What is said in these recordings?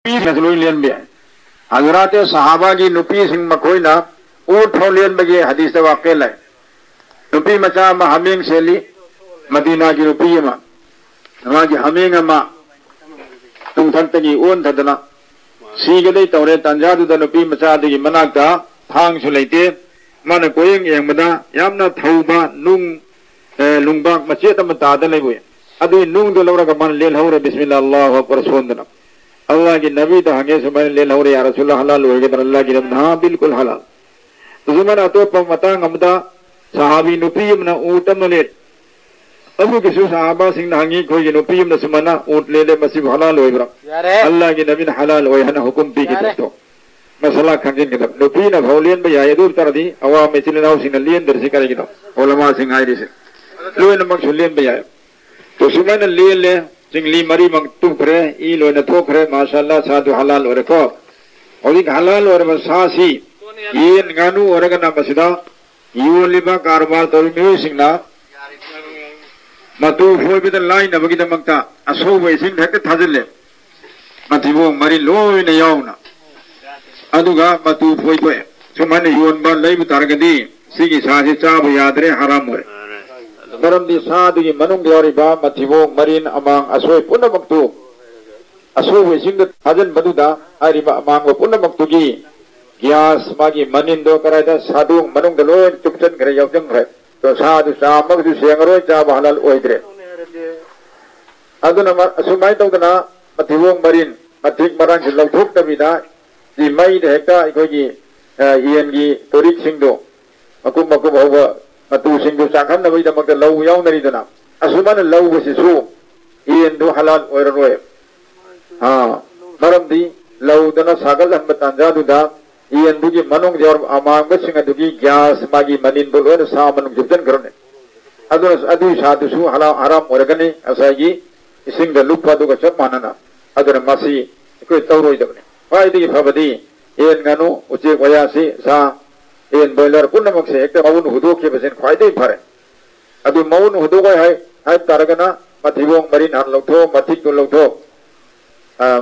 लोई लेन बे हजरत सहाबा की नुपी सिंह मखोइना ऊट थौ लेन बगे हदीस वाक़े लाए नुपी मचा मा हमें सेली मदीना की नुपी मा की हमें मा तुम थक्तगी ओन थदना सीगदे तौरे तंजादुद नुपी मचा दगी मनाकता थांग सु लेते मन कोयंग येंगबदा यामना थौबा नुंग लुंगबाक मचेत म तादा लेबुए अदु नुंग दो लौरगा मन लेल हौरे बिस्मिल्लाह अल्लाहु अकबर सोंदना अल्लाह की नबी तो हंगे सुबह ले लौरे या रसूलुल्लाह हलाल होगे तो अल्लाह की रब हाँ बिल्कुल हलाल तो जुमन अतो पमता गमदा सहाबी नुपीम न ऊटम ले अबू किसु सहाबा सिंह न हंगी कोई नुपीम न सुमना ऊट ले मसीब हलाल होइब्रा अल्लाह की नबी न हलाल होय हना हुकुम पी के तो मसला खंजिन के तब नुपी न भौलियन बे या दूर तर दी अवा में चिले नाउ सिंह लियन दर से करेगी तो उलमा सिंह आई से लोय न मक सुलियन बे आए तो सुमन ले चिंगली मरी मंग तुखरे ई लोय न थोखरे माशाअल्लाह साधु हलाल और को और एक हलाल और सासी ये गानु और का नाम बसिदा यू लिबा कारोबार तो में सिंगना मतु फोय बिद लाइन नबगी दमक्ता असो वे सिंग धक थाजले मतिबो मरी लोय न यावना अदुगा मतु फोय तो सुमन योन बा लैब तारगदी सिगी सासी चाब यादरे हराम होय मरमदी सादुगी मनुंग यारिबा मथिबो मरीन अमांग असोय पुनमक्तु असोय वेसिंग थाजन बदुदा आरिबा अमांग पुनमक्तुगी ग्यास मागी मनिंदो करायदा सादु मनुंग लोय चुपचन करे यावजंग रे तो सादु सामग दु सेंगरोय चा बहलाल ओइद्रे अदुन असुमाय तौदना मथिबो मरीन मथिक मरांग लौथुक तबिदा जी मई हेक्टा इकोगी इएनगी तोरिक सिंगदो मकुम मकुम होबा मतु सिंगु चाखन नबई दमक लौ यावनरीदना असुमन लौ बसिसु इएनदो हलाल ओइररोय हां मरमदी लौ दना सागल हम तांजादुदा इएनदुगी मनुंग जौर अमांग बसिंग दुगी ग्यास मागी मनिन बोलोन सामन जुबजन करने अदु सादुसु हलाल आराम ओरगने असागी इसिंग द लुपा दुगा चप मानना अदर मासी कोई तौरोय दबने फायदी फबदी एन गनु उचे वयासी सा एन बॉयलर पुनमक से एक मौन हुदो के बसेन ख्वाइदे फरे अदु मौन हुदो गय है तारगना मथिबोंग मरिन हन लौथो मथिक तो लौथो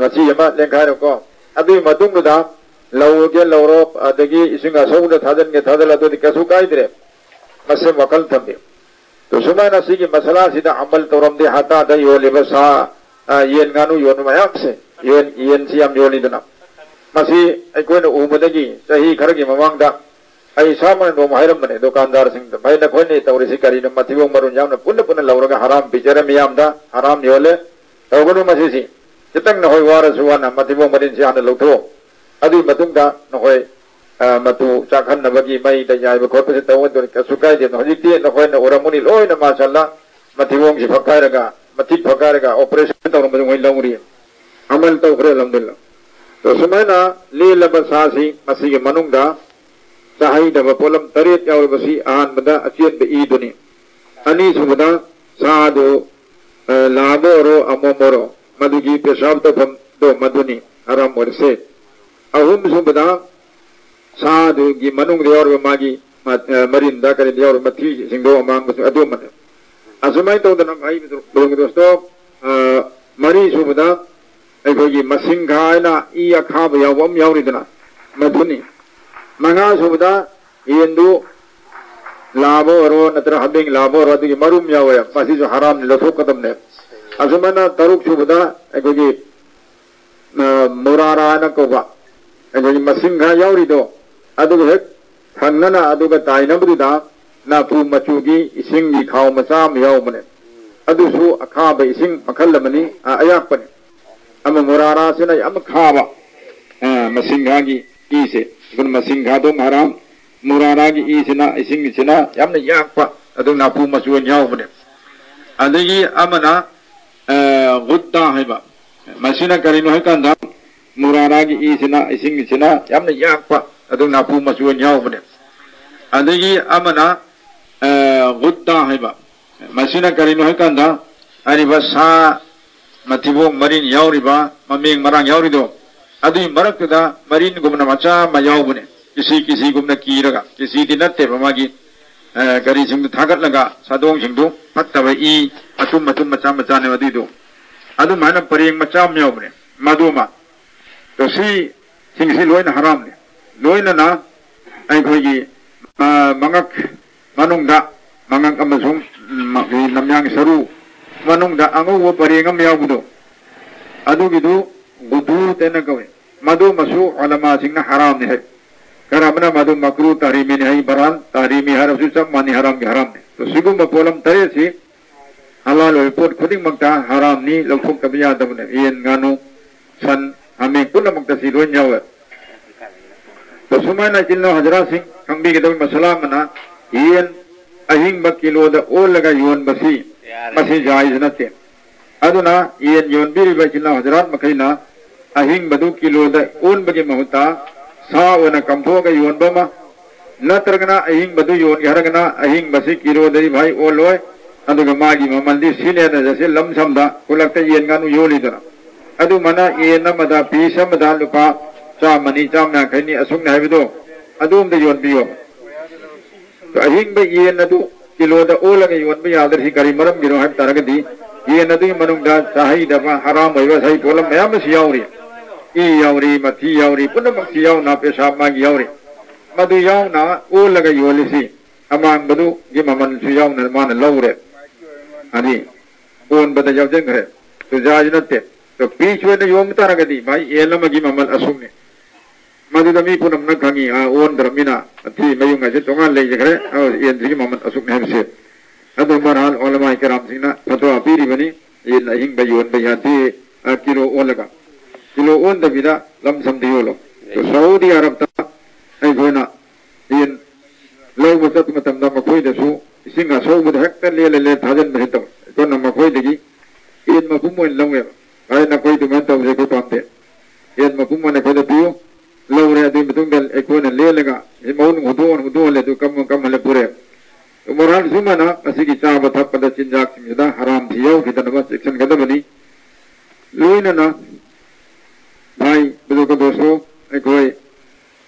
मची यमा लेंखारो को अदु मदुंगदा लौगे लौरो अदगी इसिंगा सौद थाजन के थादला तो कसु काइद्रे मसे वकल थंबे तो सुमाना सिगी मसला सिदा अमल तोरम दे हाता द यो लेबसा येन गानु योन मयाम से येन सियाम योलिदना मसी अकोन उबदगी सही खरगी मवांगदा आई सामने दो माहिरम बने दुकानदार सिंह भाई न कोई नहीं तौरी सिकारी न मथिबो मरुन जाम न पुन लौरगा हराम पिचरे मियाम दा हराम योले तौगनु मसीसी चितंग न होय वार सुवाना मथिबो मरिन से आने लौथो अदि मतुंग दा न होय मतु चाखन नबगी मई द याय बखोप से तौ दो कसुकाय जे हजिति न होय न ओरमुनी लोय न माशाअल्लाह मथिबो से फकायरगा मथिक फकायरगा ऑपरेशन तौर मजु होय लौरी अमल तो करे अलहमदुलिल्लाह तो सुमैना ले लबसासी मसी के मनुंग दा सहाई दबा पोलम तरेत याव बसी आन बदा अचियत बे ईदुनी अनी सुबदा सादो लाबो रो अमोमोरो मधुगी पेशाब तो फम दो मधुनी आराम वर्षे अहुम सुबदा सादो गी मनुंग देवर मागी मरिन दा करे देवर मथी सिंगो अमांग बस अदो मन असुमाई तो दना भाई दोस्तों मरी सुबदा अखोगी मसिंगायना ई अखाब यावम यावरिदना मधुनी मंगा सुबदा येंदु लाभो रो नत्र हबिंग लाभो रो दिगी मरुम यावे मसी जो हराम ने लथो कदम ने असुमना तरुक सुबदा एगोगी मुरारा न कोबा एगोगी मसिंगा यावरिदो अदुग हेक थन्नना अदुग ताइनबुदा ना पु मचुगी इसिंगी खाव मचाम यावमने अदुसु अखाब इसिंग मखलमनी अयापने अम मुरारा से न अम खाबा मसिंगागी ई से गुन मसिंगा दो हराम मुरारा की ई सिना इसिंग सिना यामने याकपा अदु नापु मचु न्यावबने अदगी अमना गुत्ता हैबा मसिना करिनो है कंदा मुरारा की ई सिना इसिंग सिना यामने याकपा अदु नापु मचु न्यावबने अदगी अमना गुत्ता हैबा मसिना करिनो है कंदा अरिबा सा मथिबो मरिन यावरिबा ममेंग मरांग यावरिदो अदुई मरकदा मरीन गुमना मचा मयावबने किसी गुमना कीरगा किसी दी नत्ते बमागी गरी सिंग थागत लगा सादोंग सिंगदो फत्तब ई अतुम मचा मचा ने वदिदो अदु माना परेंग मचा मयावबने मदुमा तो सिंगसी लोइना हराम ने लोइना ना अखोगी मंगक मनुंगदा मंगक अमसुंग नमयांग सरू मनुंगदा अंगो परेंगम यावदो अदुगिदु बुदु तेना कवे मधु मसु अलमा सिंगना हराम ने है करमना मधु मकरू तारीमी ने है बरान तारीमी हरम सब मानी हराम के हराम ने तो सिगुम पोलम तरे से हलाल पोट खुदिंग मक्ता हराम नी लौथुक तबिया दबने येन गानु सन हमें पुनः मक्ता सी लोन जावे तो सुमाना जिल्लो हजरा सिंह खंबी के दब मसला मना येन अहिंग ब किलो द ओल लगा योन बसी बसी जायज नते अदुना येन योन बिरि ब जिल्लो हजरात मखैना अहिंग बदु किलो द ओन बगे महुता सा वना कंफो का योन बमा नत्रगना अहिंग बदु योन हरगना अहिंग बसी किलो दरी भाई ओ लोय अदुगा मागी ममल्दी सिने न जसे लमसमदा कुलक्ते येन गानु योलिदना अदु मना येन नमदा पीसमदा लुपा चामनी चामना खैनी असुंग नायबदो अदुम द योन बियो तो अहिंग ब येन अदु किलो द ओलगा योन ब यादर हि करी मरम गिरो हट तरगदी येन अदु मनुंगदा चाहि दबा हराम होइबा सही पोलम मयाम सियावरी ई यावरी मथी यावरी पुनम सियाव ना पेशाब मागी यावरी मदु यावना ओलगा योलिसी अमांग बदु गे ममन सियाव न मान लौरे अनि ओन बद यावजन करे तो जाज नते तो पीछ वे योम तरगदी भाई एलमगी ममल असुंग मधुदमी पुनम न खंगी ओन धर्मिना थी मयुंग से तोंगा ले जगरे येन थी ममन असुक ने से अदो बरहाल ओलमा कराम सिंह ना फतवा पीरी बनी ये हिंग बयोन बयाती किलो ओलगा किलो ओन दबिदा लम समदियोलो तो सऊदी अरब ता ऐ गोना येन लो मसत मतम दा मखोय दसु सिंगा सौ बुद हेक्टर ले थाजन बहितम तो न मखोय दगी येन मकुम मोन लंगे ay na koy tuman taw je ko pamte yen ma pum ne ko de piu lawre adi betung bel e ko ne le lega e maun hudo le tu kam le pure to moral sumana asigi cha ba thap pada chinjak simida haram thiyo kitan ba section gada bani loina na bhai bedu ko dosto e koi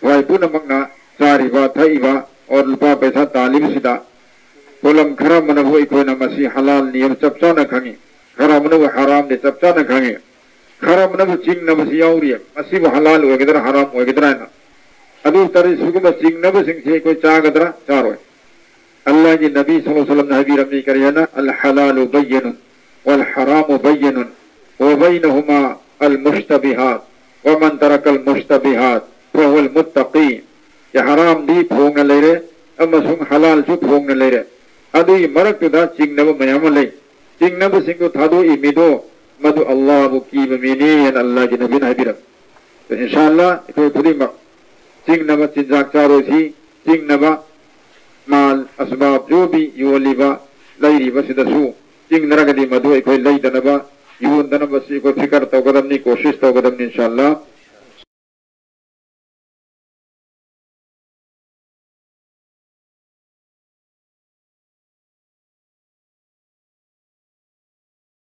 bhai puna magna sari ba thai ba और lupa paisa talim sida kolam kharam mana hoi ko na masi halal niyam chapcha na khangi खराब न वो हराम दे चपचा न खाएंगे खराब न वो चिंग न वो सियाउरी है मसी वो हलाल हो किधर हराम हो किधर है ना अदु तरह सुगु में चिंग न वो सिंग से कोई चाह किधर चार हो अल्लाह की नबी सल्लल्लाहु अलैहि वसल्लम ने हबीर अपनी करिए ना अल हलाल बय्यन वल हराम बय्यन व बैनहुमा अल मुश्तबिहात व मन तरक अल मुश्तबिहात फहुव अल मुत्तकी ये हराम दी फोंग न ले रे अमसुंग हलाल चु फोंग न ले रे अदु ये मरक तुदा चिंग न वो मयाम ले चिंग नब सिंह को थादो इमिदो मधु अल्लाह वो की बमीनी एन अल्लाह की नबी नबीरम तो इंशाअल्लाह कोई खुदी मक चिंग नब चिंजाक चारो सी चिंग नब माल असबाब जो भी युवलीबा लईरी बसिदसु चिंग नरगदी मधु कोई लई दनबा युवन दनबसी को फिकर तो कदम नी कोशिश तो कदम नी इंशाअल्लाह